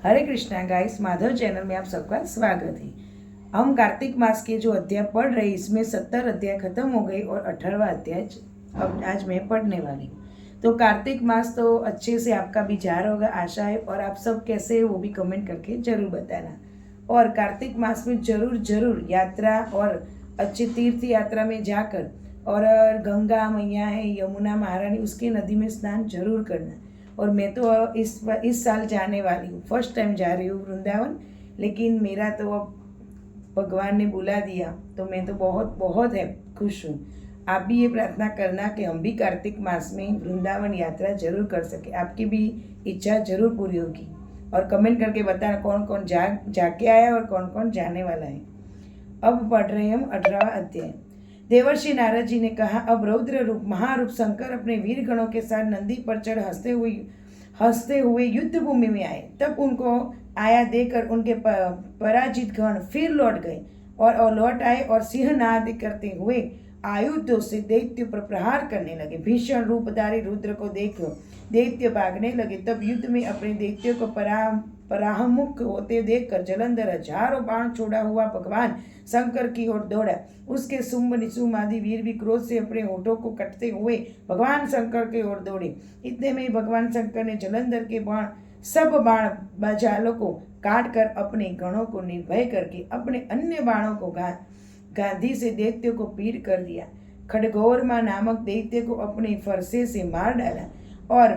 हरे Krishna guys, Madhav channel में आप सबका स्वागत है। हम कार्तिक मास के जो अध्याय पढ़ रहे हैं, इसमें 70 अध्याय खत्म हो गए और 18वां अध्याय अब आज मैं पढ़ने वाली हूँ। तो कार्तिक मास तो अच्छे से आपका भी जा रहा होगा, आशा है। और आप सब कैसे वो भी कमेंट करके जरूर बताना। और कार्तिक मास में जरूर यात्रा और अच्छी तीर्थ यात्रा में जाकर और गंगा मैया है, यमुना महारानी, उसकी नदी में स्नान जरूर करना। और मैं तो इस साल जाने वाली हूँ, फर्स्ट टाइम जा रही हूँ वृंदावन। लेकिन मेरा तो अब भगवान ने बुला दिया, तो मैं तो बहुत है खुश हूँ। आप भी ये प्रार्थना करना कि हम भी कार्तिक मास में वृंदावन यात्रा जरूर कर सके। आपकी भी इच्छा जरूर पूरी होगी। और कमेंट करके बताना कौन कौन जाके आया और कौन कौन जाने वाला है। अब पढ़ रहे हैं हम 18वां अध्याय। देवर्षि नारद जी ने कहा, अब रौद्र रूप महारूप शंकर अपने वीर गणों के साथ नंदी पर चढ़ हंसते हुए युद्ध भूमि में आए। तब उनको आया देखकर उनके पराजित गण फिर लौट गए और लौट आए और सिंहनाद करते हुए आयुधों से दैत्य पर प्रहार करने लगे। भीषण रूपधारी रुद्र को देख दैत्य भागने लगे। तब युद्ध में अपने दैत्यों को परामुख होते देखकर जलंधर हजारों बाण छोड़ा हुआ भगवान शंकर की ओर दौड़ा। उसके शुंभ निशुंभ आदि वीर भी क्रोध से अपने होठों को कटते हुए भगवान शंकर की ओर दौड़े। इतने में भगवान शंकर ने जलंधर के सब बाण बाजालों को काट कर अपने गणों को निर्भय करके अपने अन्य बाणों को गांधी से दैत्य को पीड़ कर दिया। खडगौरमा नामक दैत्य को अपने फरसे से मार डाला और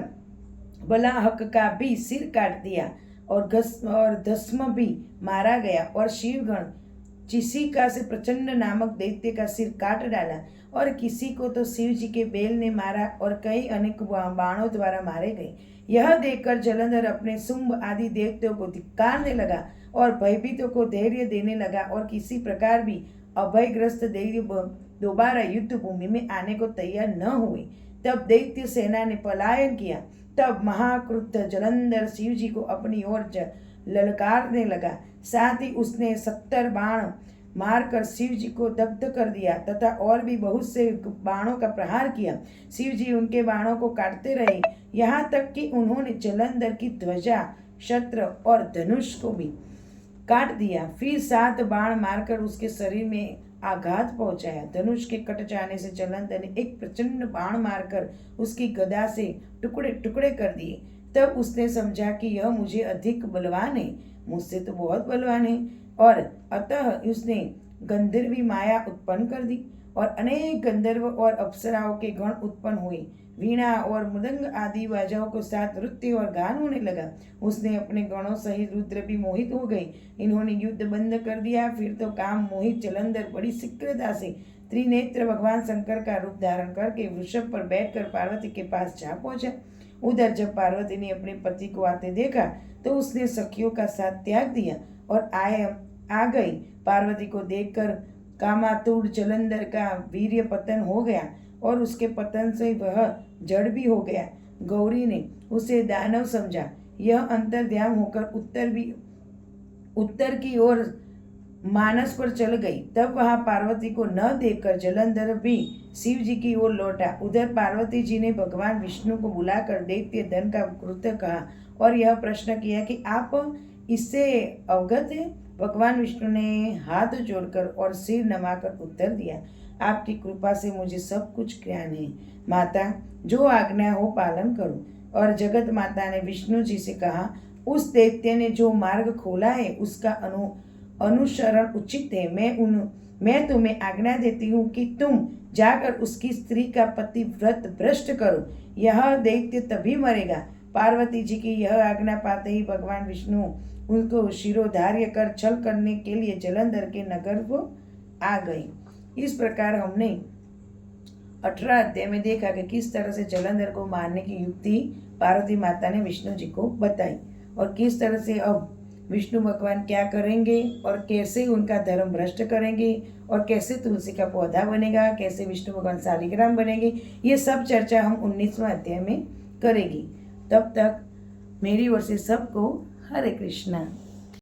बलाहक का भी सिर काट दिया और दस्म भी मारा गया। और शिवगण चिसिका से प्रचंड नामक दैत्य का सिर काट डाला। और किसी को तो शिव जी के बेल ने मारा और कई अनेक बाणों द्वारा मारे गए। यह देखकर जलंधर अपने शुंभ आदि दैत्यों को धिक्कारने लगा और भयभीतों को धैर्य देने लगा और किसी प्रकार भी अभयग्रस्त दैत्य दोबारा युद्ध भूमि में आने को तैयार न हुए। तब दैत्य सेना ने पलायन किया। तब महाक्रुद्ध जलंधर शिव जी को अपनी ओर ललकारने लगा। साथ ही उसने 70 बाण मारकर शिव जी को दग्ध कर दिया तथा और भी बहुत से बाणों का प्रहार किया। शिव जी उनके बाणों को काटते रहे, यहाँ तक कि उन्होंने जलंधर की ध्वजा, छत्र और धनुष को भी काट दिया। फिर 7 बाण मारकर उसके शरीर में आघात पहुंचाया। धनुष के कट जाने से जलंधर ने एक प्रचंड बाण मारकर उसकी गदा से टुकड़े टुकड़े कर दिए। तब उसने समझा कि यह मुझे अधिक बलवान है, मुझसे तो बहुत बलवान है। और अतः उसने गंधर्वी माया उत्पन्न कर दी और अनेक गंधर्व और अप्सराओं के गण उत्पन्न हुए। वीणा और मृदंग आदि बाजाओं के साथ नृत्य और गान होने लगा। उसने अपने गणों सहित रुद्र भी मोहित हो गए। इन्होंने युद्ध बंद कर दिया। फिर तो काम मोहित जलंधर बड़ी शीघ्रता से त्रिनेत्र भगवान शंकर का रूप धारण करके वृषभ पर बैठकर पार्वती के पास जा पहुंचा। उधर जब पार्वती ने अपने पति को आते देखा तो उसने सखियों का साथ त्याग दिया और आ गई। पार्वती को देखकर कामातुर जलंधर का वीर्य पतन हो गया और उसके पतन से वह जड़ भी हो गया। गौरी ने उसे दानव समझा। यह अंतर्ध्यान होकर उत्तर की ओर मानस पर चल गई। तब वहां पार्वती को न देखकर जलंधर भी शिव जी की ओर लौटा। उधर पार्वती जी ने भगवान विष्णु को बुलाकर दैत्य धन का कृत्य कहा और यह प्रश्न किया कि आप इससे अवगत हैं। भगवान विष्णु ने हाथ जोड़कर और सिर नमाकर उत्तर दिया, आपकी कृपा से मुझे सब कुछ ज्ञान है माता, जो आज्ञा हो पालन करो। और जगत माता ने विष्णु जी से कहा, उस दैत्य ने जो मार्ग खोला है उसका अनुसरण उचित है। मैं तुम्हें आज्ञा देती हूँ कि तुम जाकर उसकी स्त्री का पतिव्रत भ्रष्ट करो, यह दैत्य तभी मरेगा। पार्वती जी की यह आज्ञा पाते ही भगवान विष्णु उनको शिरोधार्य कर छल करने के लिए जलंधर के नगर को आ गई। इस प्रकार हमने 18 अध्याय में देखा कि किस तरह से जलंधर को मारने की युक्ति पार्वती माता ने विष्णु जी को बताई और किस तरह से अब विष्णु भगवान क्या करेंगे और कैसे उनका धर्म भ्रष्ट करेंगे और कैसे तुलसी का पौधा बनेगा, कैसे विष्णु भगवान शालिग्राम बनेंगे। ये सब चर्चा हम 19वां अध्याय में करेंगे। तब तक मेरी ओर से सबको हरे कृष्णा।